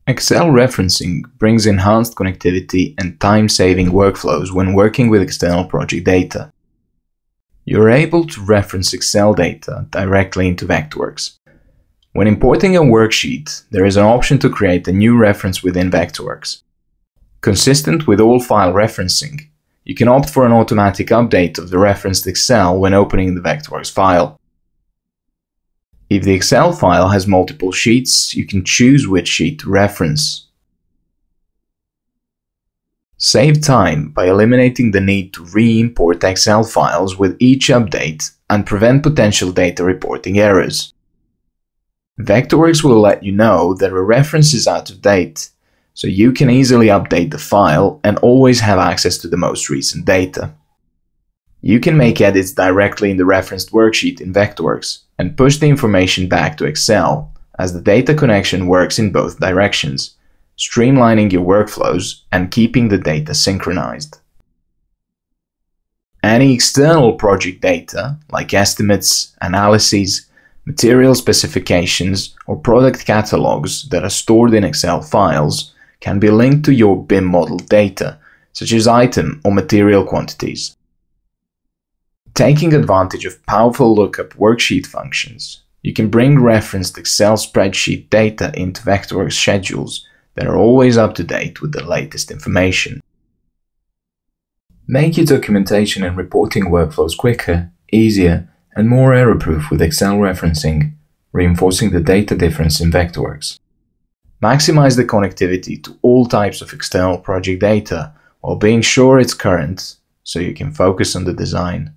Excel referencing brings enhanced connectivity and time-saving workflows when working with external project data. You're able to reference Excel data directly into Vectorworks. When importing a worksheet, there is an option to create a new reference within Vectorworks. Consistent with all file referencing, you can opt for an automatic update of the referenced Excel when opening the Vectorworks file. If the Excel file has multiple sheets, you can choose which sheet to reference. Save time by eliminating the need to re-import Excel files with each update and prevent potential data reporting errors. Vectorworks will let you know that a reference is out of date, so you can easily update the file and always have access to the most recent data. You can make edits directly in the referenced worksheet in Vectorworks and push the information back to Excel, as the data connection works in both directions, streamlining your workflows and keeping the data synchronized. Any external project data, like estimates, analyses, material specifications, or product catalogs that are stored in Excel files, can be linked to your BIM model data, such as item or material quantities. Taking advantage of powerful lookup worksheet functions, you can bring referenced Excel spreadsheet data into Vectorworks schedules that are always up to date with the latest information. Make your documentation and reporting workflows quicker, easier, and more error-proof with Excel referencing, reinforcing the data difference in Vectorworks. Maximize the connectivity to all types of external project data while being sure it's current, so you can focus on the design.